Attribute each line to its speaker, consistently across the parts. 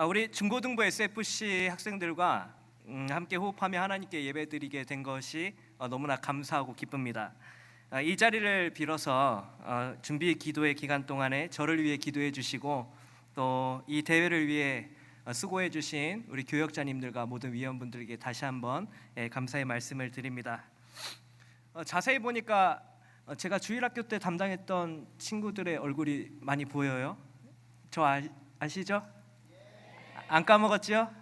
Speaker 1: 우리 중고등부 SFC 학생들과 함께 호흡하며 하나님께 예배드리게 된 것이 너무나 감사하고 기쁩니다. 이 자리를 빌어서 준비 기도의 기간 동안에 저를 위해 기도해 주시고 또 이 대회를 위해 수고해 주신 우리 교역자님들과 모든 위원분들에게 다시 한번 감사의 말씀을 드립니다. 자세히 보니까 제가 주일학교 때 담당했던 친구들의 얼굴이 많이 보여요. 저 아시죠? 안 까먹었죠?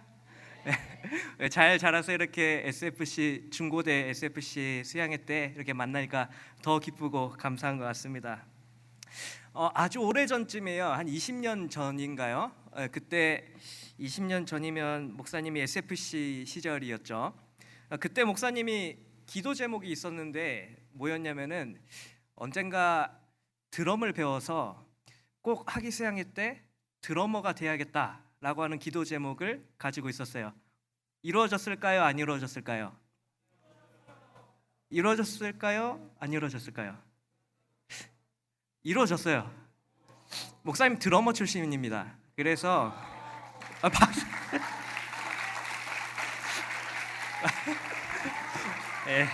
Speaker 1: 네. 잘 자라서 이렇게 SFC 중고대 SFC 수양회 때 이렇게 만나니까 더 기쁘고 감사한 것 같습니다. 아주 오래 전쯤이에요. 한 20년 전인가요? 그때 20년 전이면 목사님이 SFC 시절이었죠. 그때 목사님이 기도 제목이 있었는데 뭐였냐면은 언젠가 드럼을 배워서 꼭 학위 수양회 때 드러머가 돼야겠다 라고 하는 기도 제목을 가지고 있었어요. 이루어졌을까요? 안 이루어졌을까요? 이루어졌을까요? 안 이루어졌을까요? 이루어졌어요. 목사님 드러머 출신입니다. 그래서 네.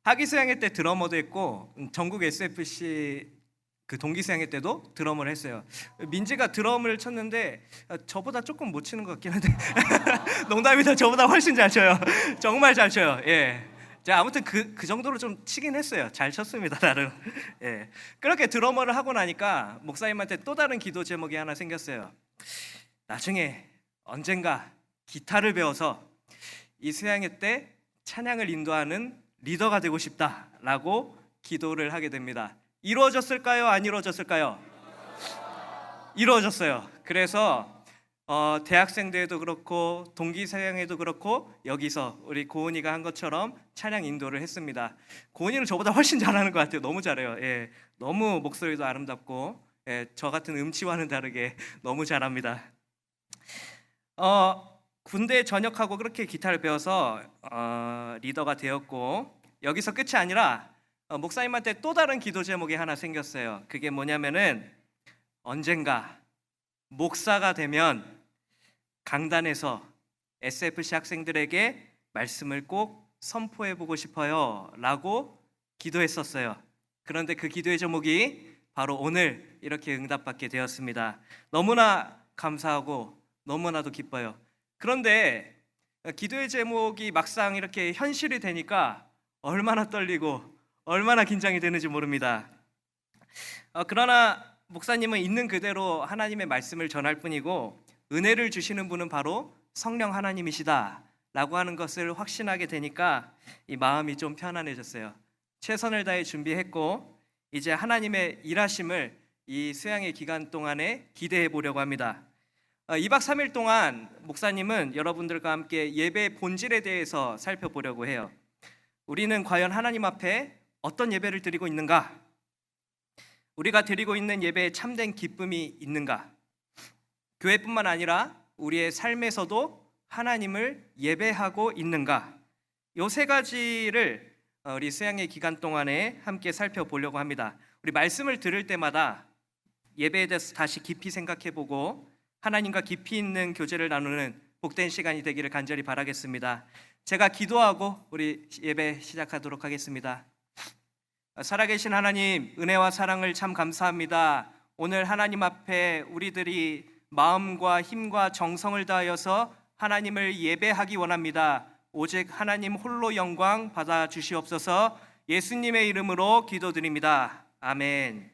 Speaker 1: 학위 수양회 때 드러머도 했고 전국 SFC 그 동기 수양회 때도 드럼을 했어요. 민지가 드럼을 쳤는데 저보다 조금 못 치는 것 같긴 한데 농담이다. 저보다 훨씬 잘 쳐요. 정말 잘 쳐요. 예. 자, 아무튼 그 정도로 좀 치긴 했어요. 잘 쳤습니다, 나름. 예. 그렇게 드러머를 하고 나니까 목사님한테 또 다른 기도 제목이 하나 생겼어요. 나중에 언젠가 기타를 배워서 이 수양회 때 찬양을 인도하는 리더가 되고 싶다라고 기도를 하게 됩니다. 이루어졌을까요? 안 이루어졌을까요? 이루어졌어요. 그래서 대학생대회도 그렇고 동기사양회도 그렇고 여기서 우리 고은이가 한 것처럼 찬양 인도를 했습니다. 고은이는 저보다 훨씬 잘하는 것 같아요. 너무 잘해요. 예, 너무 목소리도 아름답고 저 같은 음치와는 다르게 너무 잘합니다. 군대 전역하고 그렇게 기타를 배워서 리더가 되었고 여기서 끝이 아니라 목사님한테 또 다른 기도 제목이 하나 생겼어요. 그게 뭐냐면은 언젠가 목사가 되면 강단에서 SFC 학생들에게 말씀을 꼭 선포해보고 싶어요 라고 기도했었어요. 그런데 그 기도의 제목이 바로 오늘 이렇게 응답받게 되었습니다. 너무나 감사하고 너무나도 기뻐요. 그런데 기도의 제목이 막상 이렇게 현실이 되니까 얼마나 떨리고 얼마나 긴장이 되는지 모릅니다. 그러나 목사님은 있는 그대로 하나님의 말씀을 전할 뿐이고 은혜를 주시는 분은 바로 성령 하나님이시다 라고 하는 것을 확신하게 되니까 이 마음이 좀 편안해졌어요. 최선을 다해 준비했고 이제 하나님의 일하심을 이 수양의 기간 동안에 기대해 보려고 합니다. 2박 3일 동안 목사님은 여러분들과 함께 예배의 본질에 대해서 살펴보려고 해요. 우리는 과연 하나님 앞에 어떤 예배를 드리고 있는가? 우리가 드리고 있는 예배에 참된 기쁨이 있는가? 교회뿐만 아니라 우리의 삶에서도 하나님을 예배하고 있는가? 이 세 가지를 우리 수양의 기간 동안에 함께 살펴보려고 합니다. 우리 말씀을 들을 때마다 예배에 대해서 다시 깊이 생각해보고 하나님과 깊이 있는 교제를 나누는 복된 시간이 되기를 간절히 바라겠습니다. 제가 기도하고 우리 예배 시작하도록 하겠습니다. 살아계신 하나님, 은혜와 사랑을 참 감사합니다. 오늘 하나님 앞에 우리들이 마음과 힘과 정성을 다하여서 하나님을 예배하기 원합니다. 오직 하나님 홀로 영광 받아 주시옵소서. 예수님의 이름으로 기도드립니다. 아멘.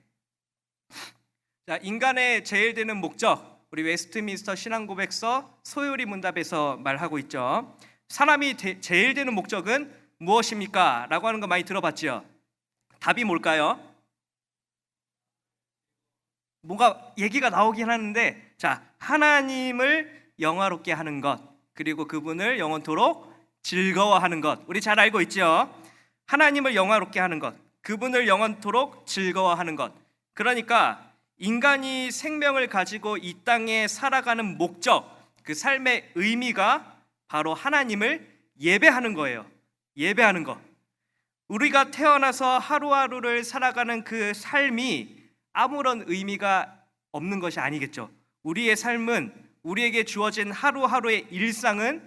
Speaker 1: 자, 인간의 제일 되는 목적, 우리 웨스트민스터 신앙고백서 소요리 문답에서 말하고 있죠. 사람이 제일 되는 목적은 무엇입니까? 라고 하는 거 많이 들어봤죠? 답이 뭘까요? 뭔가 얘기가 나오긴 하는데, 자, 하나님을 영화롭게 하는 것, 그리고 그분을 영원토록 즐거워하는 것. 우리 잘 알고 있죠? 하나님을 영화롭게 하는 것, 그분을 영원토록 즐거워하는 것. 그러니까 인간이 생명을 가지고 이 땅에 살아가는 목적, 그 삶의 의미가 바로 하나님을 예배하는 거예요. 예배하는 것. 우리가 태어나서 하루하루를 살아가는 그 삶이 아무런 의미가 없는 것이 아니겠죠. 우리의 삶은, 우리에게 주어진 하루하루의 일상은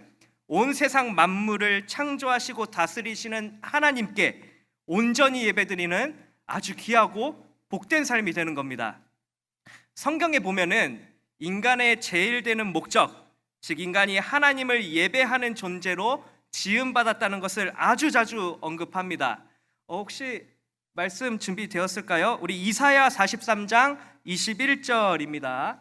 Speaker 1: 온 세상 만물을 창조하시고 다스리시는 하나님께 온전히 예배드리는 아주 귀하고 복된 삶이 되는 겁니다. 성경에 보면은 인간의 제일 되는 목적, 즉 인간이 하나님을 예배하는 존재로 지음받았다는 것을 아주 자주 언급합니다. 혹시 말씀 준비되었을까요? 우리 이사야 43장 21절입니다.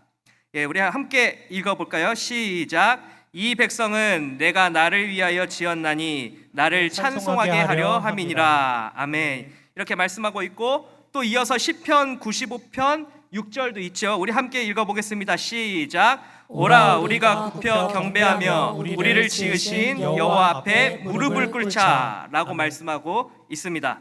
Speaker 1: 우리 함께 읽어볼까요? 시작. 이 백성은 내가 나를 위하여 지었나니 나를 찬송하게 하려 함이니라. 아멘. 이렇게 말씀하고 있고, 또 이어서 시편 95편 6절도 있죠. 우리 함께 읽어보겠습니다. 시작. 오라 우리가 굽혀 경배하며 우리를 지으신 여호와 앞에 무릎을 꿇자 라고 말씀하고 있습니다.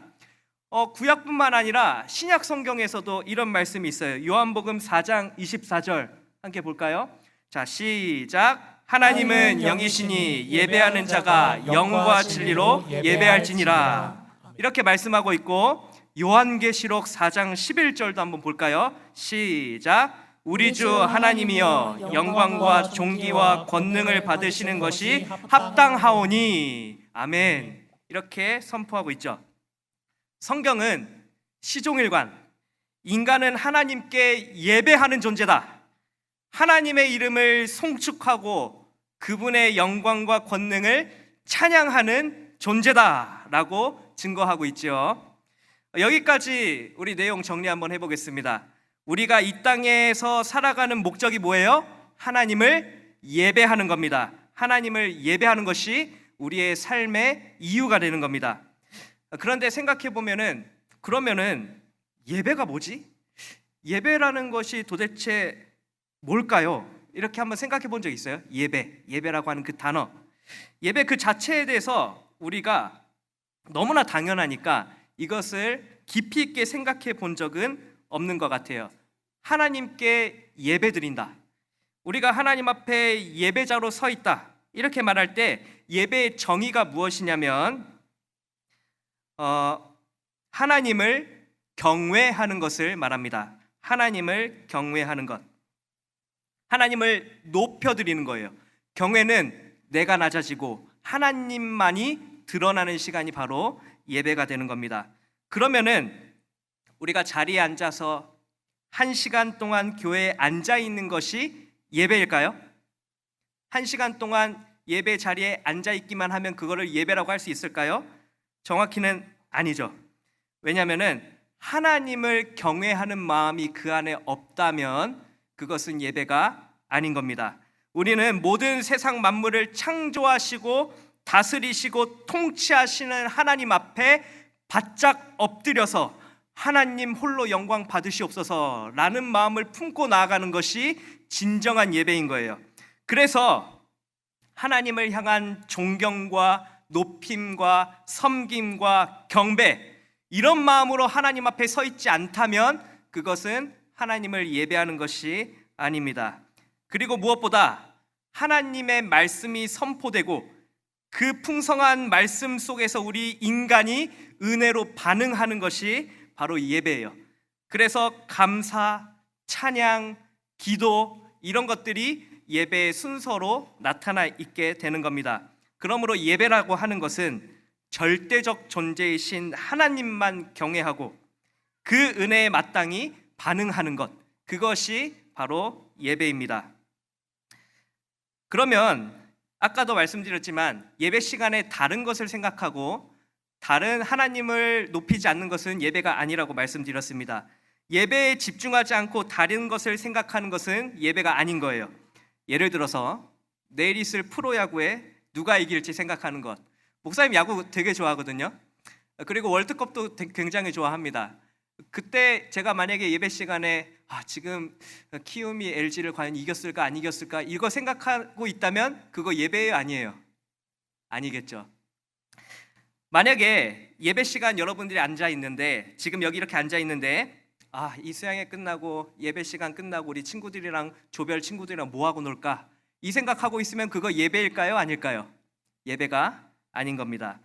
Speaker 1: 구약뿐만 아니라 신약 성경에서도 이런 말씀이 있어요. 요한복음 4장 24절 함께 볼까요? 자, 시작. 하나님은 영이시니 예배하는 자가 영과 진리로 예배할지니라. 이렇게 말씀하고 있고, 요한계시록 4장 11절도 한번 볼까요? 시작. 우리 주 하나님이여 영광과 존귀와 권능을 받으시는 것이 합당하오니. 아멘. 이렇게 선포하고 있죠. 성경은 시종일관 인간은 하나님께 예배하는 존재다, 하나님의 이름을 송축하고 그분의 영광과 권능을 찬양하는 존재다라고 증거하고 있죠. 여기까지 우리 내용 정리 한번 해보겠습니다. 우리가 이 땅에서 살아가는 목적이 뭐예요? 하나님을 예배하는 겁니다. 하나님을 예배하는 것이 우리의 삶의 이유가 되는 겁니다. 그런데 생각해 보면은, 그러면은 예배가 뭐지? 예배라는 것이 도대체 뭘까요? 이렇게 한번 생각해 본 적 있어요? 예배라고 하는 그 단어, 예배 그 자체에 대해서 우리가 너무나 당연하니까 이것을 깊이 있게 생각해 본 적은 없는 것 같아요. 하나님께 예배드린다, 우리가 하나님 앞에 예배자로 서 있다, 이렇게 말할 때 예배의 정의가 무엇이냐면 하나님을 경외하는 것을 말합니다. 하나님을 경외하는 것, 하나님을 높여드리는 거예요. 경외는 내가 낮아지고 하나님만이 드러나는 시간이 바로 예배가 되는 겁니다. 그러면은 우리가 자리에 앉아서 1시간 동안 교회에 앉아 있는 것이 예배일까요? 1시간 동안 예배 자리에 앉아 있기만 하면 그거를 예배라고 할 수 있을까요? 정확히는 아니죠. 왜냐하면은 하나님을 경외하는 마음이 그 안에 없다면 그것은 예배가 아닌 겁니다. 우리는 모든 세상 만물을 창조하시고 다스리시고 통치하시는 하나님 앞에 바짝 엎드려서 하나님 홀로 영광 받으시옵소서 라는 마음을 품고 나아가는 것이 진정한 예배인 거예요. 그래서 하나님을 향한 존경과 높임과 섬김과 경배, 이런 마음으로 하나님 앞에 서 있지 않다면 그것은 하나님을 예배하는 것이 아닙니다. 그리고 무엇보다 하나님의 말씀이 선포되고 그 풍성한 말씀 속에서 우리 인간이 은혜로 반응하는 것이 바로 예배예요. 그래서 감사, 찬양, 기도, 이런 것들이 예배의 순서로 나타나 있게 되는 겁니다. 그러므로 예배라고 하는 것은 절대적 존재이신 하나님만 경외하고 그 은혜에 마땅히 반응하는 것, 그것이 바로 예배입니다. 그러면 아까도 말씀드렸지만 예배 시간에 다른 것을 생각하고 다른 하나님을 높이지 않는 것은 예배가 아니라고 말씀드렸습니다. 예배에 집중하지 않고 다른 것을 생각하는 것은 예배가 아닌 거예요. 예를 들어서 내일 있을 프로야구에 누가 이길지 생각하는 것. 목사님 야구 되게 좋아하거든요. 그리고 월드컵도 굉장히 좋아합니다. 그때 제가 만약에 예배 시간에 지금 키움이 LG를 과연 이겼을까 안 이겼을까 이거 생각하고 있다면 그거 예배예요, 아니에요? 아니겠죠. 만약에 예배 시간 여러분들이 앉아 있는데, 지금 여기 이렇게 앉아 있는데 이 수양회 끝나고 예배 시간 끝나고 우리 친구들이랑 조별 친구들이랑 뭐 하고 놀까 이 생각하고 있으면 그거 예배일까요, 아닐까요? 예배가 아닌 겁니다.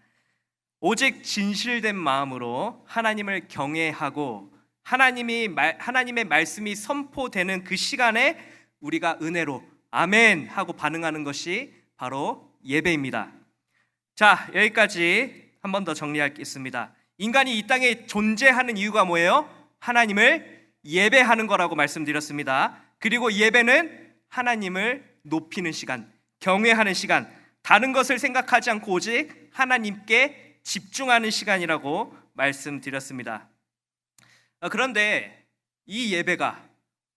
Speaker 1: 오직 진실된 마음으로 하나님을 경외하고 하나님의 말씀이 선포되는 그 시간에 우리가 은혜로 아멘 하고 반응하는 것이 바로 예배입니다. 자, 여기까지 한 번 더 정리하겠습니다. 인간이 이 땅에 존재하는 이유가 뭐예요? 하나님을 예배하는 거라고 말씀드렸습니다. 그리고 예배는 하나님을 높이는 시간, 경외하는 시간, 다른 것을 생각하지 않고 오직 하나님께 집중하는 시간이라고 말씀드렸습니다. 그런데 이 예배가,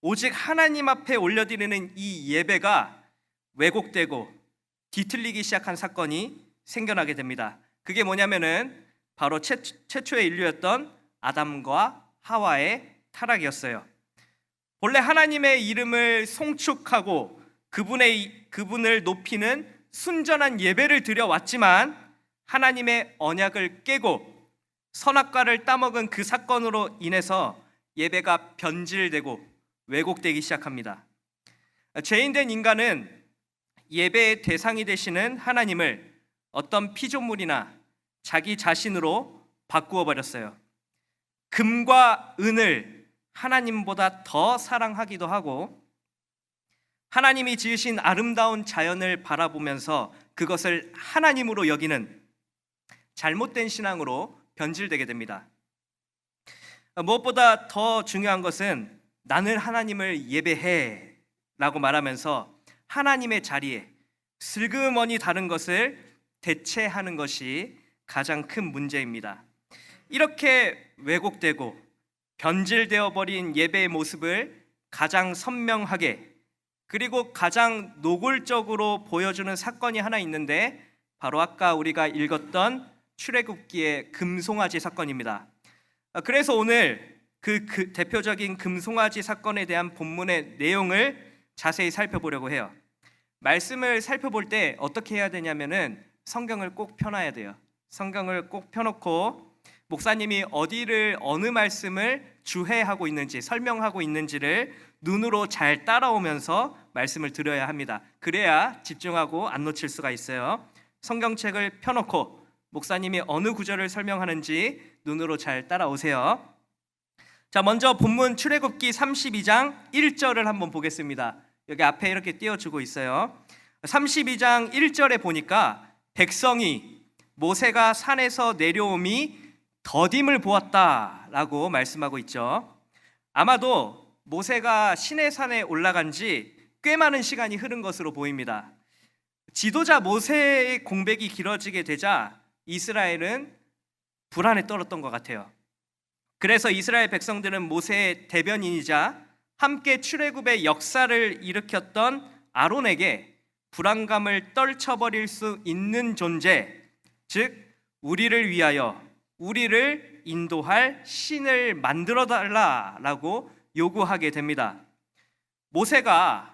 Speaker 1: 오직 하나님 앞에 올려드리는 이 예배가 왜곡되고 뒤틀리기 시작한 사건이 생겨나게 됩니다. 그게 뭐냐면은 바로 최초의 인류였던 아담과 하와의 타락이었어요. 본래 하나님의 이름을 송축하고 그분을 높이는 순전한 예배를 드려왔지만 하나님의 언약을 깨고 선악과를 따먹은 그 사건으로 인해서 예배가 변질되고 왜곡되기 시작합니다. 죄인된 인간은 예배의 대상이 되시는 하나님을 어떤 피조물이나 자기 자신으로 바꾸어 버렸어요. 금과 은을 하나님보다 더 사랑하기도 하고 하나님이 지으신 아름다운 자연을 바라보면서 그것을 하나님으로 여기는 잘못된 신앙으로 변질되게 됩니다. 무엇보다 더 중요한 것은 나는 하나님을 예배해 라고 말하면서 하나님의 자리에 슬그머니 다른 것을 대체하는 것이 가장 큰 문제입니다. 이렇게 왜곡되고 변질되어 버린 예배의 모습을 가장 선명하게 그리고 가장 노골적으로 보여주는 사건이 하나 있는데 바로 아까 우리가 읽었던 출애굽기의 금송아지 사건입니다. 그래서 오늘 그 대표적인 금송아지 사건에 대한 본문의 내용을 자세히 살펴보려고 해요. 말씀을 살펴볼 때 어떻게 해야 되냐면은 성경을 꼭 펴놔야 돼요. 성경을 꼭 펴놓고 목사님이 어느 말씀을 주해하고 있는지 설명하고 있는지를 눈으로 잘 따라오면서 말씀을 들어야 합니다. 그래야 집중하고 안 놓칠 수가 있어요. 성경책을 펴놓고 목사님이 어느 구절을 설명하는지 눈으로 잘 따라오세요. 자, 먼저 본문 출애굽기 32장 1절을 한번 보겠습니다. 여기 앞에 이렇게 띄워주고 있어요. 32장 1절에 보니까 백성이 모세가 산에서 내려옴이 더딤을 보았다라고 말씀하고 있죠. 아마도 모세가 시내산에 올라간 지 꽤 많은 시간이 흐른 것으로 보입니다. 지도자 모세의 공백이 길어지게 되자 이스라엘은 불안에 떨었던 것 같아요. 그래서 이스라엘 백성들은 모세의 대변인이자 함께 출애굽의 역사를 일으켰던 아론에게 불안감을 떨쳐버릴 수 있는 존재, 즉 우리를 위하여 우리를 인도할 신을 만들어달라라고 요구하게 됩니다. 모세가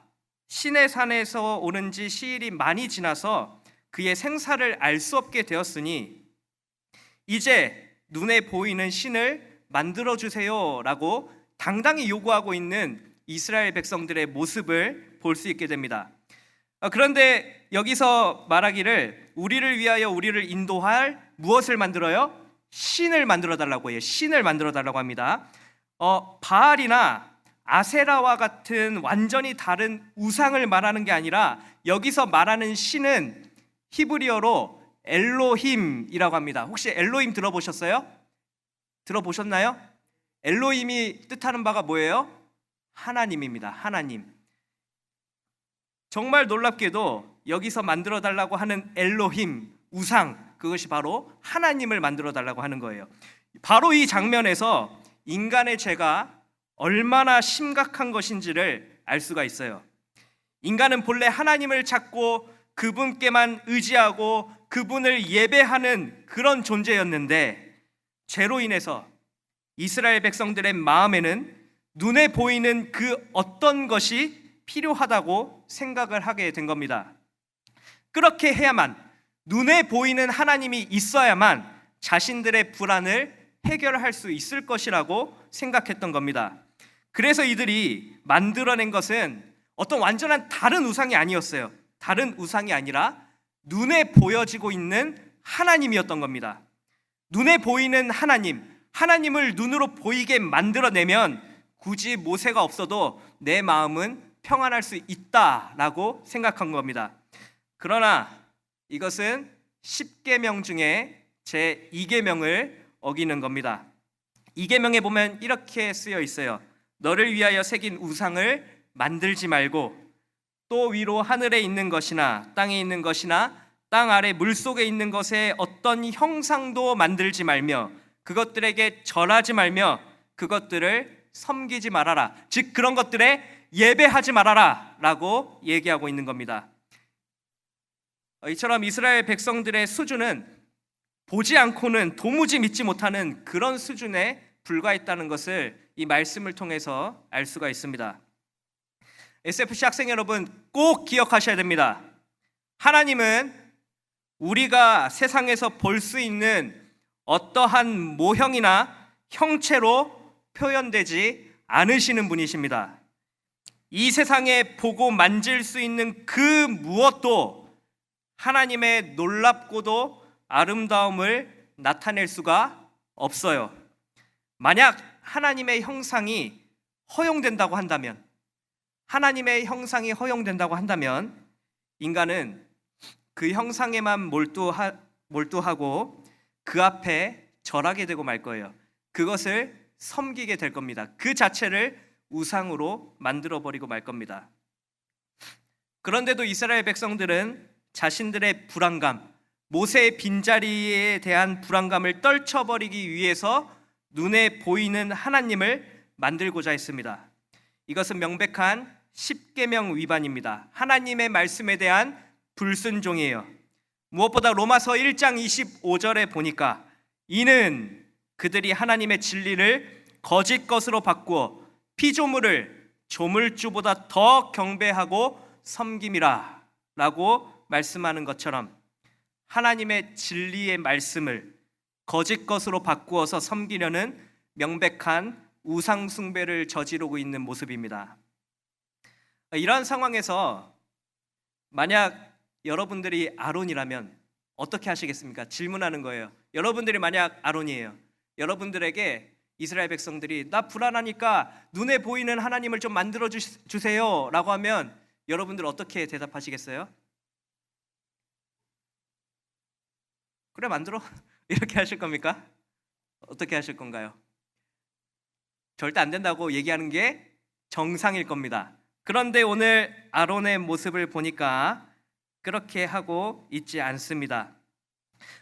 Speaker 1: 시내산에서 오른 지 시일이 많이 지나서 그의 생사를 알 수 없게 되었으니 이제 눈에 보이는 신을 만들어주세요 라고 당당히 요구하고 있는 이스라엘 백성들의 모습을 볼 수 있게 됩니다. 그런데 여기서 말하기를 우리를 위하여 우리를 인도할 무엇을 만들어요? 신을 만들어 달라고 해요. 신을 만들어 달라고 합니다. 바알이나 아세라와 같은 완전히 다른 우상을 말하는 게 아니라 여기서 말하는 신은 히브리어로 엘로힘이라고 합니다. 혹시 엘로힘 들어보셨어요? 들어보셨나요? 엘로힘이 뜻하는 바가 뭐예요? 하나님입니다. 하나님. 정말 놀랍게도 여기서 만들어 달라고 하는 엘로힘, 우상, 그것이 바로 하나님을 만들어 달라고 하는 거예요. 바로 이 장면에서 인간의 죄가 얼마나 심각한 것인지를 알 수가 있어요. 인간은 본래 하나님을 찾고 그분께만 의지하고 그분을 예배하는 그런 존재였는데 죄로 인해서 이스라엘 백성들의 마음에는 눈에 보이는 그 어떤 것이 필요하다고 생각을 하게 된 겁니다. 그렇게 해야만, 눈에 보이는 하나님이 있어야만 자신들의 불안을 해결할 수 있을 것이라고 생각했던 겁니다. 그래서 이들이 만들어낸 것은 어떤 완전한 다른 우상이 아니었어요. 다른 우상이 아니라 눈에 보여지고 있는 하나님이었던 겁니다. 눈에 보이는 하나님, 하나님을 눈으로 보이게 만들어내면 굳이 모세가 없어도 내 마음은 평안할 수 있다라고 생각한 겁니다. 그러나 이것은 10계명 중에 제 2계명을 어기는 겁니다. 2계명에 보면 이렇게 쓰여 있어요. 너를 위하여 새긴 우상을 만들지 말고, 또 위로 하늘에 있는 것이나 땅에 있는 것이나 땅 아래 물속에 있는 것에 어떤 형상도 만들지 말며 그것들에게 절하지 말며 그것들을 섬기지 말아라. 즉 그런 것들에 예배하지 말아라 라고 얘기하고 있는 겁니다. 이처럼 이스라엘 백성들의 수준은 보지 않고는 도무지 믿지 못하는 그런 수준에 불과했다는 것을 이 말씀을 통해서 알 수가 있습니다. SFC 학생 여러분, 꼭 기억하셔야 됩니다. 하나님은 우리가 세상에서 볼 수 있는 어떠한 모형이나 형체로 표현되지 않으시는 분이십니다. 이 세상에 보고 만질 수 있는 그 무엇도 하나님의 놀랍고도 아름다움을 나타낼 수가 없어요. 만약 하나님의 형상이 허용된다고 한다면, 하나님의 형상이 허용된다고 한다면 인간은 그 형상에만 몰두하고 그 앞에 절하게 되고 말 거예요. 그것을 섬기게 될 겁니다. 그 자체를 우상으로 만들어버리고 말 겁니다. 그런데도 이스라엘 백성들은 자신들의 불안감, 모세의 빈자리에 대한 불안감을 떨쳐버리기 위해서 눈에 보이는 하나님을 만들고자 했습니다. 이것은 명백한 10계명 위반입니다. 하나님의 말씀에 대한 불순종이에요. 무엇보다 로마서 1장 25절에 보니까 이는 그들이 하나님의 진리를 거짓 것으로 바꾸어 피조물을 조물주보다 더 경배하고 섬김이라 라고 말씀하는 것처럼 하나님의 진리의 말씀을 거짓 것으로 바꾸어서 섬기려는 명백한 우상 숭배를 저지르고 있는 모습입니다. 이러한 상황에서 만약 여러분들이 아론이라면 어떻게 하시겠습니까? 질문하는 거예요. 여러분들이 만약 아론이에요. 여러분들에게 이스라엘 백성들이 나 불안하니까 눈에 보이는 하나님을 좀 만들어 주세요 라고 하면 여러분들 어떻게 대답하시겠어요? 그래 만들어 이렇게 하실 겁니까? 어떻게 하실 건가요? 절대 안 된다고 얘기하는 게 정상일 겁니다. 그런데 오늘 아론의 모습을 보니까 그렇게 하고 있지 않습니다.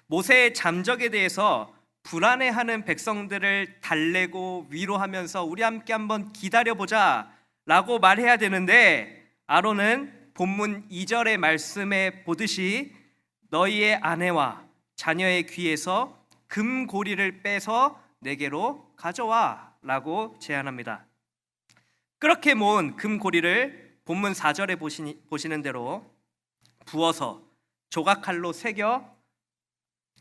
Speaker 1: 모세의 잠적에 대해서 불안해하는 백성들을 달래고 위로하면서 우리 함께 한번 기다려보자 라고 말해야 되는데 아론은 본문 2절의 말씀에 보듯이 너희의 아내와 자녀의 귀에서 금고리를 빼서 내게로 가져와 라고 제안합니다. 그렇게 모은 금고리를 본문 4절에 보시는 대로 부어서 조각칼로 새겨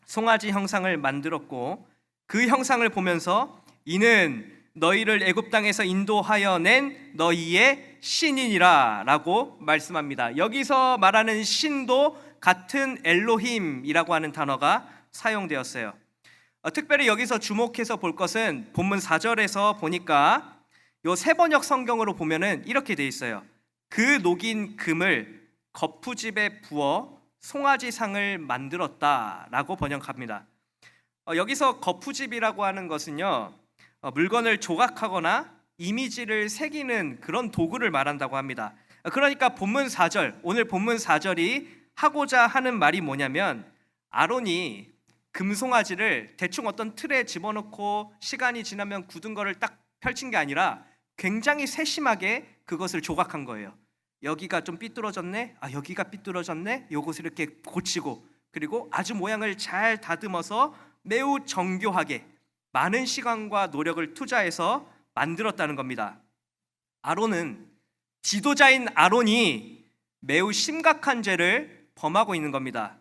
Speaker 1: 송아지 형상을 만들었고 그 형상을 보면서 이는 너희를 애굽 땅에서 인도하여 낸 너희의 신이니라 라고 말씀합니다. 여기서 말하는 신도 같은 엘로힘이라고 하는 단어가 사용되었어요. 특별히 여기서 주목해서 볼 것은 본문 4절에서 보니까 요 세번역 성경으로 보면은 이렇게 돼 있어요. 그 녹인 금을 거푸집에 부어 송아지상을 만들었다라고 번역합니다. 여기서 거푸집이라고 하는 것은요, 물건을 조각하거나 이미지를 새기는 그런 도구를 말한다고 합니다. 그러니까 본문 4절, 오늘 본문 4절이 하고자 하는 말이 뭐냐면 아론이 금송아지를 대충 어떤 틀에 집어넣고 시간이 지나면 굳은 거를 딱 펼친 게 아니라 굉장히 세심하게 그것을 조각한 거예요. 여기가 좀 삐뚤어졌네. 여기가 삐뚤어졌네. 요것을 이렇게 고치고 그리고 아주 모양을 잘 다듬어서 매우 정교하게 많은 시간과 노력을 투자해서 만들었다는 겁니다. 아론은 지도자인 아론이 매우 심각한 죄를 범하고 있는 겁니다.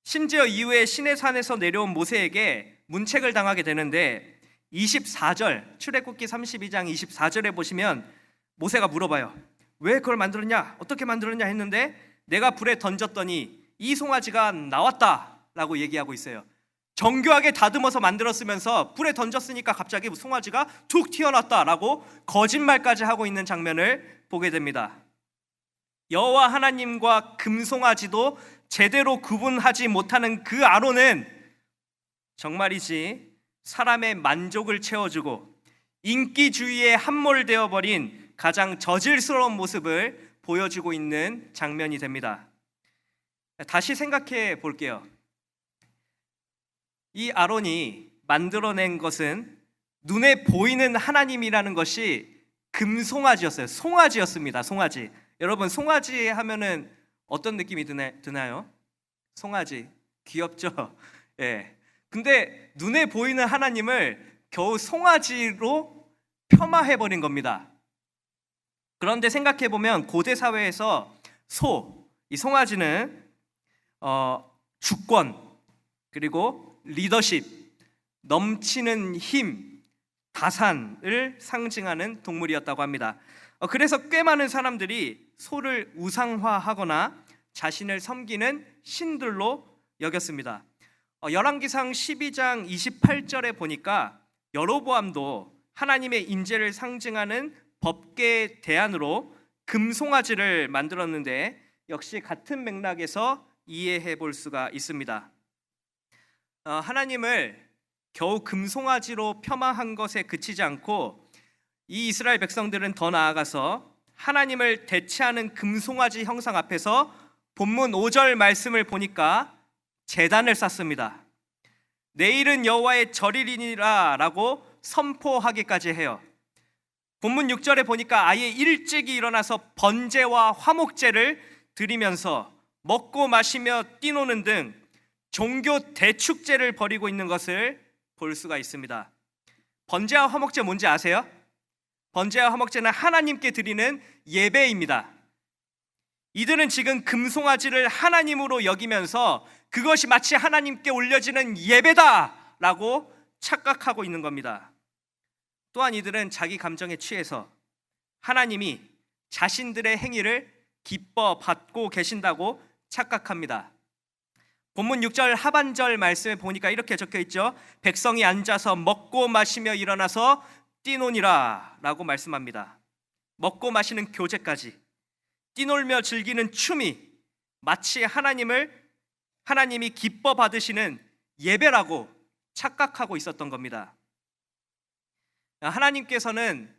Speaker 1: 심지어 이후에 시내산에서 내려온 모세에게 문책을 당하게 되는데 24절 출애굽기 32장 24절에 보시면 모세가 물어봐요. 왜 그걸 만들었냐? 어떻게 만들었냐 했는데 내가 불에 던졌더니 이 송아지가 나왔다 라고 얘기하고 있어요. 정교하게 다듬어서 만들었으면서 불에 던졌으니까 갑자기 송아지가 툭 튀어나왔다라고 거짓말까지 하고 있는 장면을 보게 됩니다. 여호와 하나님과 금송아지도 제대로 구분하지 못하는 그 아론은 정말이지 사람의 만족을 채워주고 인기주의에 함몰되어 버린 가장 저질스러운 모습을 보여주고 있는 장면이 됩니다. 다시 생각해 볼게요. 이 아론이 만들어낸 것은 눈에 보이는 하나님이라는 것이 금송아지였어요. 송아지였습니다. 송아지. 여러분, 송아지 하면은 어떤 느낌이 드나요? 송아지 귀엽죠? 예. 근데 눈에 보이는 하나님을 겨우 송아지로 폄하해 버린 겁니다. 그런데 생각해 보면 고대 사회에서 이 송아지는 주권, 그리고 리더십, 넘치는 힘, 다산을 상징하는 동물이었다고 합니다. 그래서 꽤 많은 사람들이 소를 우상화하거나 자신을 섬기는 신들로 여겼습니다. 열왕기상 12장 28절에 보니까 여로보암도 하나님의 임재를 상징하는 법궤 대안으로 금송아지를 만들었는데 역시 같은 맥락에서 이해해 볼 수가 있습니다. 하나님을 겨우 금송아지로 폄하한 것에 그치지 않고 이 이스라엘 백성들은 더 나아가서 하나님을 대체하는 금송아지 형상 앞에서 본문 5절 말씀을 보니까 제단을 쌓습니다. 내일은 여호와의 절일이니라 라고 선포하기까지 해요. 본문 6절에 보니까 아예 일찍이 일어나서 번제와 화목제를 드리면서 먹고 마시며 뛰노는 등 종교 대축제를 벌이고 있는 것을 볼 수가 있습니다. 번제와 화목제 뭔지 아세요? 번제와 화목제는 하나님께 드리는 예배입니다. 이들은 지금 금송아지를 하나님으로 여기면서 그것이 마치 하나님께 올려지는 예배다라고 착각하고 있는 겁니다. 또한 이들은 자기 감정에 취해서 하나님이 자신들의 행위를 기뻐 받고 계신다고 착각합니다. 본문 6절 하반절 말씀에 보니까 이렇게 적혀 있죠. 백성이 앉아서 먹고 마시며 일어나서 뛰노니라 라고 말씀합니다. 먹고 마시는 교제까지, 뛰놀며 즐기는 춤이 마치 하나님이 기뻐 받으시는 예배라고 착각하고 있었던 겁니다. 하나님께서는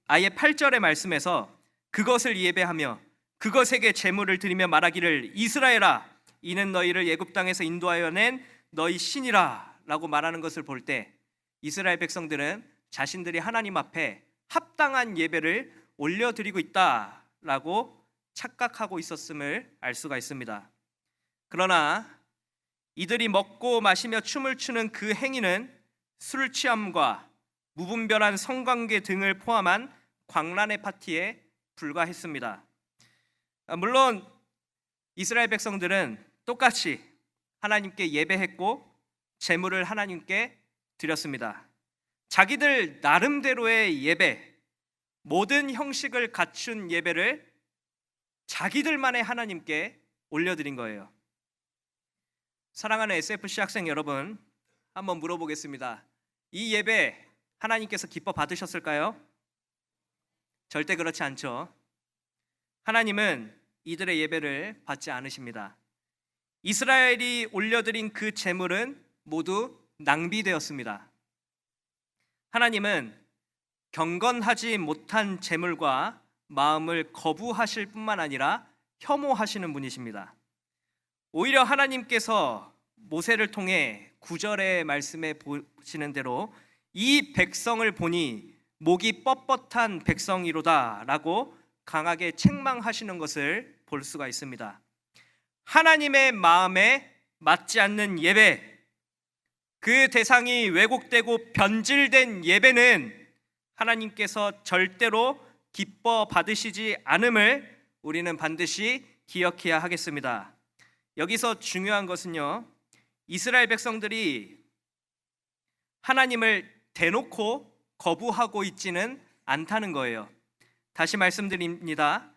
Speaker 1: 아예 8절의 말씀에서 그것을 예배하며 그것에게 제물을 드리며 말하기를 이스라엘아 이는 너희를 애굽 땅에서 인도하여 낸 너희 신이라 라고 말하는 것을 볼 때 이스라엘 백성들은 자신들이 하나님 앞에 합당한 예배를 올려드리고 있다라고 착각하고 있었음을 알 수가 있습니다. 그러나 이들이 먹고 마시며 춤을 추는 그 행위는 술 취함과 무분별한 성관계 등을 포함한 광란의 파티에 불과했습니다. 물론 이스라엘 백성들은 똑같이 하나님께 예배했고 제물을 하나님께 드렸습니다. 자기들 나름대로의 예배, 모든 형식을 갖춘 예배를 자기들만의 하나님께 올려드린 거예요. 사랑하는 SFC 학생 여러분, 한번 물어보겠습니다. 이 예배 하나님께서 기뻐 받으셨을까요? 절대 그렇지 않죠. 하나님은 이들의 예배를 받지 않으십니다. 이스라엘이 올려드린 그 제물은 모두 낭비되었습니다. 하나님은 경건하지 못한 제물과 마음을 거부하실 뿐만 아니라 혐오하시는 분이십니다. 오히려 하나님께서 모세를 통해 9절의 말씀에 보시는 대로 이 백성을 보니 목이 뻣뻣한 백성이로다 라고 강하게 책망하시는 것을 볼 수가 있습니다. 하나님의 마음에 맞지 않는 예배, 그 대상이 왜곡되고 변질된 예배는 하나님께서 절대로 기뻐 받으시지 않음을 우리는 반드시 기억해야 하겠습니다. 여기서 중요한 것은요, 이스라엘 백성들이 하나님을 대놓고 거부하고 있지는 않다는 거예요. 다시 말씀드립니다.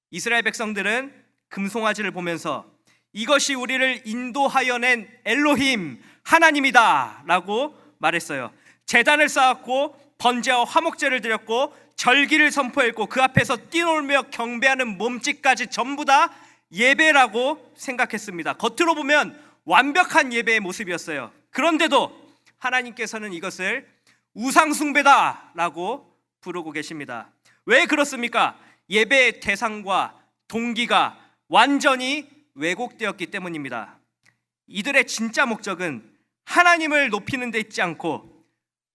Speaker 1: 이스라엘 백성들은 금송아지를 보면서 이것이 우리를 인도하여 낸 엘로힘 하나님이다라고 말했어요. 제단을 쌓았고 번제와 화목제를 드렸고 절기를 선포했고 그 앞에서 뛰놀며 경배하는 몸짓까지 전부 다 예배라고 생각했습니다. 겉으로 보면 완벽한 예배의 모습이었어요. 그런데도 하나님께서는 이것을 우상숭배다라고 부르고 계십니다. 왜 그렇습니까? 예배의 대상과 동기가 완전히 왜곡되었기 때문입니다. 이들의 진짜 목적은 하나님을 높이는 데 있지 않고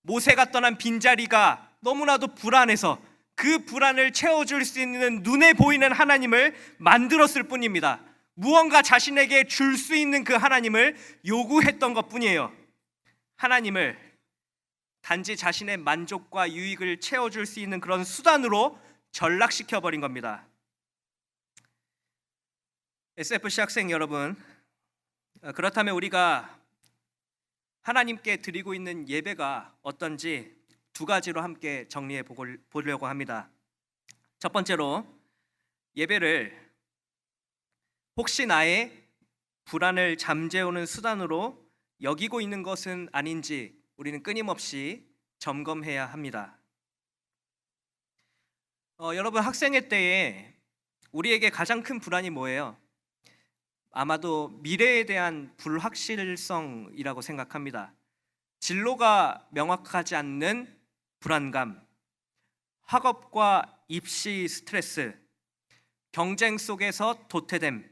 Speaker 1: 모세가 떠난 빈자리가 너무나도 불안해서 그 불안을 채워줄 수 있는 눈에 보이는 하나님을 만들었을 뿐입니다. 무언가 자신에게 줄 수 있는 그 하나님을 요구했던 것뿐이에요. 하나님을 단지 자신의 만족과 유익을 채워줄 수 있는 그런 수단으로 전락시켜버린 겁니다. SFC 학생 여러분, 그렇다면 우리가 하나님께 드리고 있는 예배가 어떤지 두 가지로 함께 정리해 보려고 합니다. 첫 번째로, 예배를 혹시 나의 불안을 잠재우는 수단으로 여기고 있는 것은 아닌지 우리는 끊임없이 점검해야 합니다. 여러분, 학생회 때에 우리에게 가장 큰 불안이 뭐예요? 아마도 미래에 대한 불확실성이라고 생각합니다. 진로가 명확하지 않는 불안감, 학업과 입시 스트레스, 경쟁 속에서 도태됨,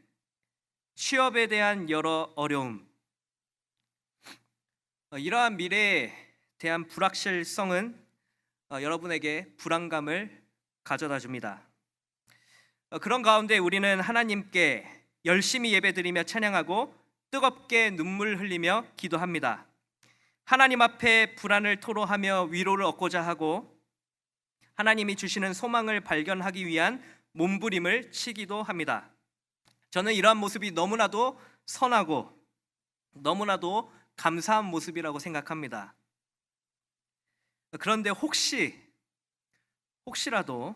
Speaker 1: 취업에 대한 여러 어려움. 이러한 미래에 대한 불확실성은 여러분에게 불안감을 가져다 줍니다. 그런 가운데 우리는 하나님께 열심히 예배드리며 찬양하고 뜨겁게 눈물 흘리며 기도합니다. 하나님 앞에 불안을 토로하며 위로를 얻고자 하고 하나님이 주시는 소망을 발견하기 위한 몸부림을 치기도 합니다. 저는 이러한 모습이 너무나도 선하고 너무나도 감사한 모습이라고 생각합니다. 그런데 혹시라도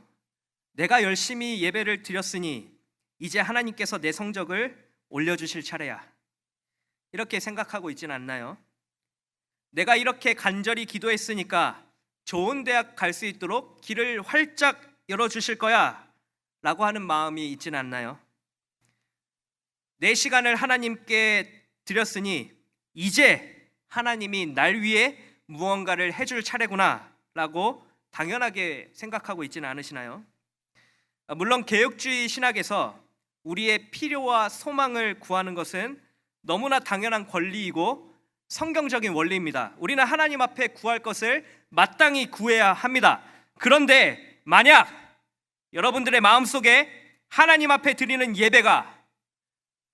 Speaker 1: 내가 열심히 예배를 드렸으니 이제 하나님께서 내 성적을 올려주실 차례야, 이렇게 생각하고 있지는 않나요? 내가 이렇게 간절히 기도했으니까 좋은 대학 갈 수 있도록 길을 활짝 열어주실 거야 라고 하는 마음이 있지는 않나요? 내 시간을 하나님께 드렸으니 이제 하나님이 날 위해 무언가를 해줄 차례구나 라고 당연하게 생각하고 있지는 않으시나요? 물론 개혁주의 신학에서 우리의 필요와 소망을 구하는 것은 너무나 당연한 권리이고 성경적인 원리입니다. 우리는 하나님 앞에 구할 것을 마땅히 구해야 합니다. 그런데 만약 여러분들의 마음속에 하나님 앞에 드리는 예배가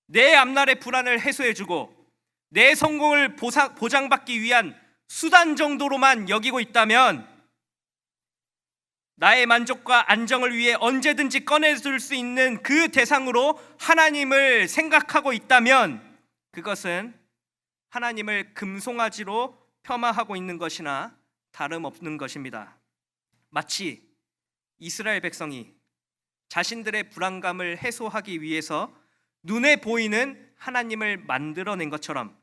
Speaker 1: 내 앞날의 불안을 해소해주고 내 성공을 보장받기 위한 수단 정도로만 여기고 있다면, 나의 만족과 안정을 위해 언제든지 꺼내줄 수 있는 그 대상으로 하나님을 생각하고 있다면 그것은 하나님을 금송아지로 폄하하고 있는 것이나 다름없는 것입니다. 마치 이스라엘 백성이 자신들의 불안감을 해소하기 위해서 눈에 보이는 하나님을 만들어낸 것처럼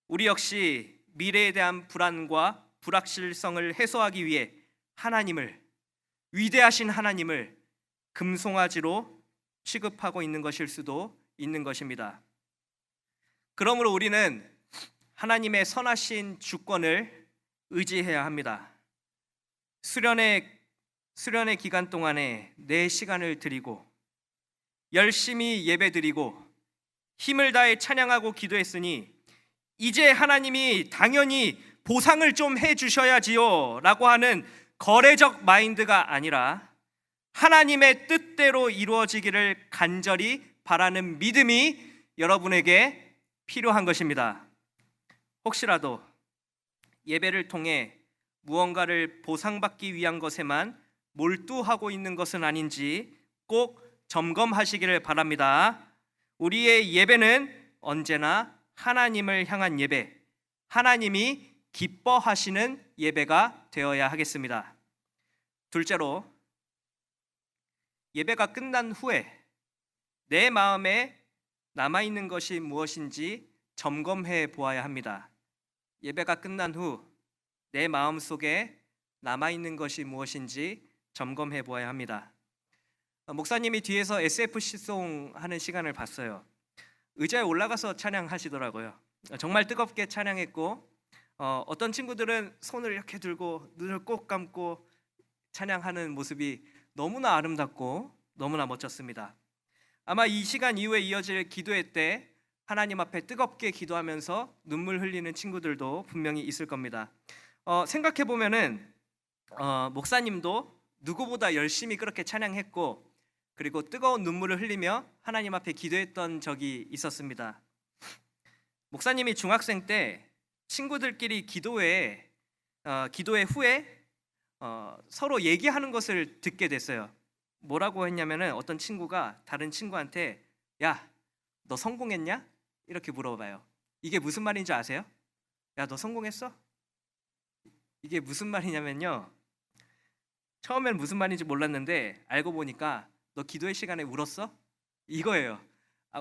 Speaker 1: 우리 역시 미래에 대한 불안과 불확실성을 해소하기 위해 위대하신 하나님을 금송아지로 취급하고 있는 것일 수도 있는 것입니다. 그러므로 우리는 하나님의 선하신 주권을 의지해야 합니다. 수련의 기간 동안에 내 시간을 드리고 열심히 예배드리고 힘을 다해 찬양하고 기도했으니 이제 하나님이 당연히 보상을 좀 해주셔야지요 라고 하는 거래적 마인드가 아니라 하나님의 뜻대로 이루어지기를 간절히 바라는 믿음이 여러분에게 필요한 것입니다. 혹시라도 예배를 통해 무언가를 보상받기 위한 것에만 몰두하고 있는 것은 아닌지 꼭 점검하시기를 바랍니다. 우리의 예배는 언제나 하나님을 향한 예배, 하나님이 기뻐하시는 예배가 되어야 하겠습니다. 둘째로, 예배가 끝난 후에 내 마음에 남아있는 것이 무엇인지 점검해 보아야 합니다. 예배가 끝난 후 내 마음속에 남아있는 것이 무엇인지 점검해 보아야 합니다. 목사님이 뒤에서 SFC송 하는 시간을 봤어요. 의자에 올라가서 찬양하시더라고요. 정말 뜨겁게 찬양했고 어떤 친구들은 손을 이렇게 들고 눈을 꼭 감고 찬양하는 모습이 너무나 아름답고 너무나 멋졌습니다. 아마 이 시간 이후에 이어질 기도회 때 하나님 앞에 뜨겁게 기도하면서 눈물 흘리는 친구들도 분명히 있을 겁니다. 생각해 보면은 목사님도 누구보다 열심히 그렇게 찬양했고 그리고 뜨거운 눈물을 흘리며 하나님 앞에 기도했던 적이 있었습니다. 목사님이 중학생 때 친구들끼리 기도회 후에 서로 얘기하는 것을 듣게 됐어요. 뭐라고 했냐면은 어떤 친구가 다른 친구한테 야, 너 성공했냐? 이렇게 물어봐요. 이게 무슨 말인지 아세요? 야, 너 성공했어? 이게 무슨 말이냐면요, 처음엔 무슨 말인지 몰랐는데 알고 보니까 너 기도회 시간에 울었어? 이거예요.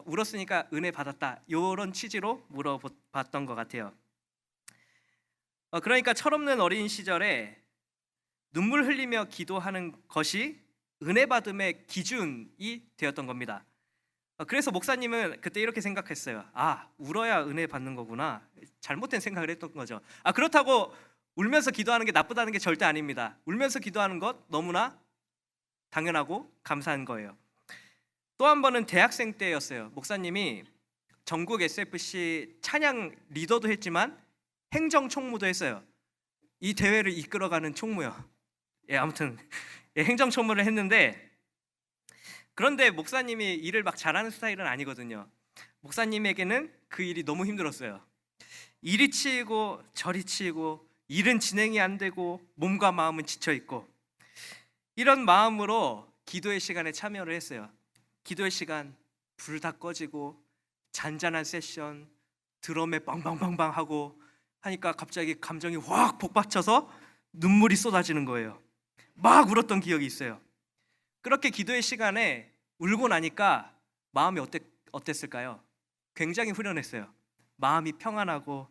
Speaker 1: 울었으니까 은혜 받았다, 이런 취지로 물어봤던 것 같아요. 그러니까 철없는 어린 시절에 눈물 흘리며 기도하는 것이 은혜 받음의 기준이 되었던 겁니다. 그래서 목사님은 그때 이렇게 생각했어요. 울어야 은혜 받는 거구나. 잘못된 생각을 했던 거죠. 그렇다고 울면서 기도하는 게 나쁘다는 게 절대 아닙니다. 울면서 기도하는 것 너무나 당연하고 감사한 거예요. 또 한 번은 대학생 때였어요. 목사님이 전국 SFC 찬양 리더도 했지만 행정 총무도 했어요. 이 대회를 이끌어가는 총무요. 아무튼 행정 총무를 했는데, 그런데 목사님이 일을 막 잘하는 스타일은 아니거든요. 목사님에게는 그 일이 너무 힘들었어요. 이리 치이고 저리 치이고 일은 진행이 안 되고 몸과 마음은 지쳐 있고, 이런 마음으로 기도의 시간에 참여를 했어요. 기도의 시간 불 다 꺼지고 잔잔한 세션 드럼에 빵빵빵빵 하고 하니까 갑자기 감정이 확 복받쳐서 눈물이 쏟아지는 거예요. 막 울었던 기억이 있어요. 그렇게 기도의 시간에 울고 나니까 마음이 어땠을까요? 굉장히 후련했어요. 마음이 평안하고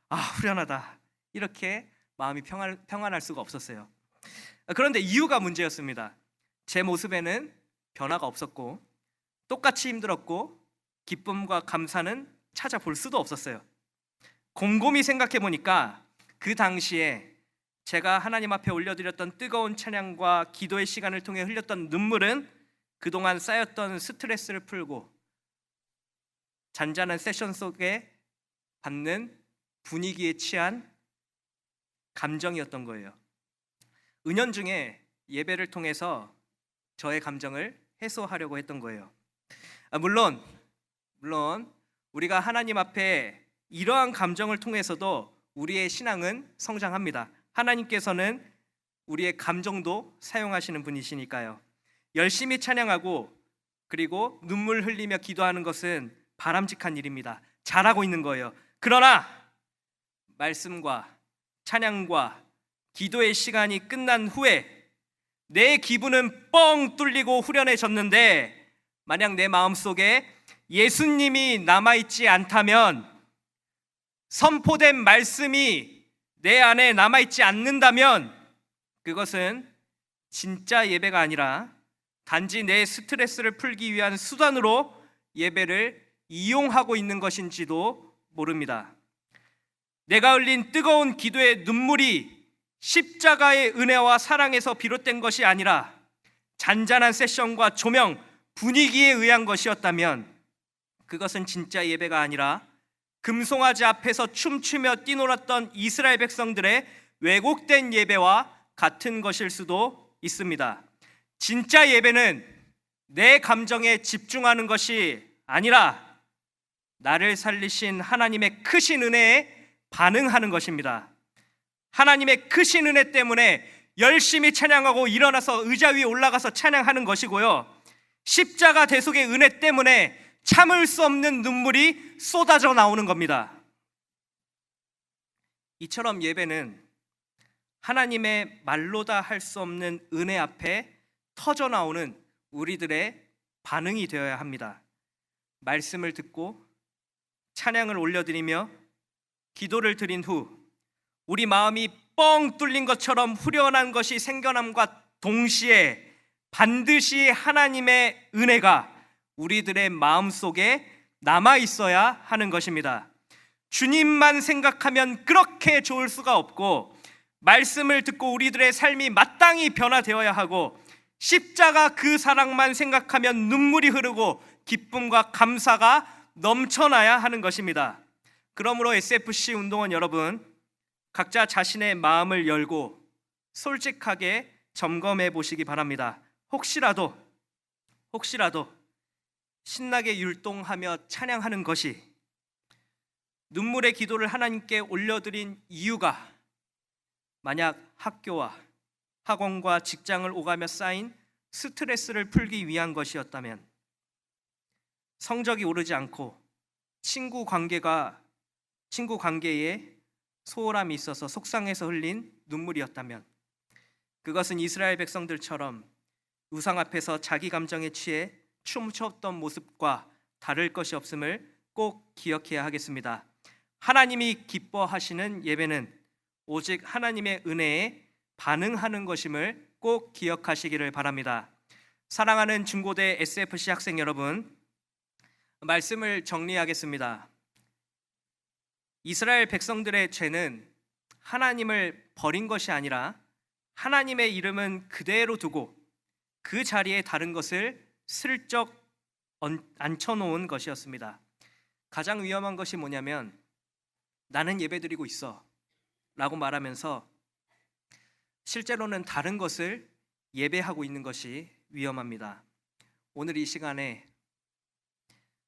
Speaker 1: 후련하다, 이렇게 마음이 평안할 수가 없었어요. 그런데 이유가 문제였습니다. 제 모습에는 변화가 없었고 똑같이 힘들었고 기쁨과 감사는 찾아볼 수도 없었어요. 곰곰이 생각해 보니까 그 당시에 제가 하나님 앞에 올려드렸던 뜨거운 찬양과 기도의 시간을 통해 흘렸던 눈물은 그동안 쌓였던 스트레스를 풀고 잔잔한 세션 속에 받는 분위기에 취한 감정이었던 거예요. 은연중에 예배를 통해서 저의 감정을 해소하려고 했던 거예요. 물론 우리가 하나님 앞에 이러한 감정을 통해서도 우리의 신앙은 성장합니다. 하나님께서는 우리의 감정도 사용하시는 분이시니까요. 열심히 찬양하고 그리고 눈물 흘리며 기도하는 것은 바람직한 일입니다. 잘하고 있는 거예요. 그러나 말씀과 찬양과 기도의 시간이 끝난 후에 내 기분은 뻥 뚫리고 후련해졌는데, 만약 내 마음속에 예수님이 남아있지 않다면, 선포된 말씀이 내 안에 남아있지 않는다면 그것은 진짜 예배가 아니라 단지 내 스트레스를 풀기 위한 수단으로 예배를 이용하고 있는 것인지도 모릅니다. 내가 흘린 뜨거운 기도의 눈물이 십자가의 은혜와 사랑에서 비롯된 것이 아니라 잔잔한 세션과 조명, 분위기에 의한 것이었다면 그것은 진짜 예배가 아니라 금송아지 앞에서 춤추며 뛰놀았던 이스라엘 백성들의 왜곡된 예배와 같은 것일 수도 있습니다. 진짜 예배는 내 감정에 집중하는 것이 아니라 나를 살리신 하나님의 크신 은혜에 반응하는 것입니다. 하나님의 크신 은혜 때문에 열심히 찬양하고 일어나서 의자 위에 올라가서 찬양하는 것이고요, 십자가 대속의 은혜 때문에 참을 수 없는 눈물이 쏟아져 나오는 겁니다. 이처럼 예배는 하나님의 말로 다 할 수 없는 은혜 앞에 터져 나오는 우리들의 반응이 되어야 합니다. 말씀을 듣고 찬양을 올려드리며 기도를 드린 후 우리 마음이 뻥 뚫린 것처럼 후련한 것이 생겨남과 동시에 반드시 하나님의 은혜가 우리들의 마음속에 남아 있어야 하는 것입니다. 주님만 생각하면 그렇게 좋을 수가 없고, 말씀을 듣고 우리들의 삶이 마땅히 변화되어야 하고, 십자가 그 사랑만 생각하면 눈물이 흐르고 기쁨과 감사가 넘쳐나야 하는 것입니다. 그러므로 SFC 운동원 여러분, 각자 자신의 마음을 열고 솔직하게 점검해 보시기 바랍니다. 혹시라도 신나게 율동하며 찬양하는 것이, 눈물의 기도를 하나님께 올려드린 이유가 만약 학교와 학원과 직장을 오가며 쌓인 스트레스를 풀기 위한 것이었다면, 성적이 오르지 않고 친구 관계에 소홀함이 있어서 속상해서 흘린 눈물이었다면, 그것은 이스라엘 백성들처럼 우상 앞에서 자기 감정에 취해 춤췄던 모습과 다를 것이 없음을 꼭 기억해야 하겠습니다. 하나님이 기뻐하시는 예배는 오직 하나님의 은혜에 반응하는 것임을 꼭 기억하시기를 바랍니다. 사랑하는 중고대 SFC 학생 여러분, 말씀을 정리하겠습니다. 이스라엘 백성들의 죄는 하나님을 버린 것이 아니라 하나님의 이름은 그대로 두고 그 자리에 다른 것을 슬쩍 앉혀놓은 것이었습니다. 가장 위험한 것이 뭐냐면, 나는 예배드리고 있어 라고 말하면서 실제로는 다른 것을 예배하고 있는 것이 위험합니다. 오늘 이 시간에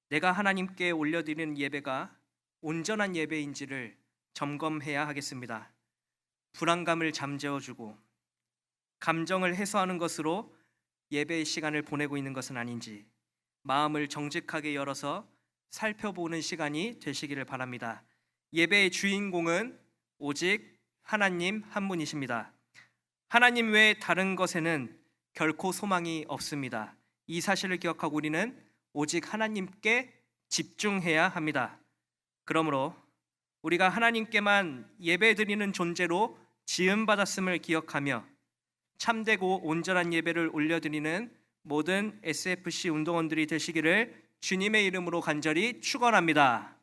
Speaker 1: 내가 하나님께 올려드리는 예배가 온전한 예배인지를 점검해야 하겠습니다. 불안감을 잠재워주고 감정을 해소하는 것으로 예배의 시간을 보내고 있는 것은 아닌지, 마음을 정직하게 열어서 살펴보는 시간이 되시기를 바랍니다. 예배의 주인공은 오직 하나님 한 분이십니다. 하나님 외에 다른 것에는 결코 소망이 없습니다. 이 사실을 기억하고 우리는 오직 하나님께 집중해야 합니다. 그러므로 우리가 하나님께만 예배드리는 존재로 지음받았음을 기억하며 참되고 온전한 예배를 올려드리는 모든 SFC 운동원들이 되시기를 주님의 이름으로 간절히 축원합니다.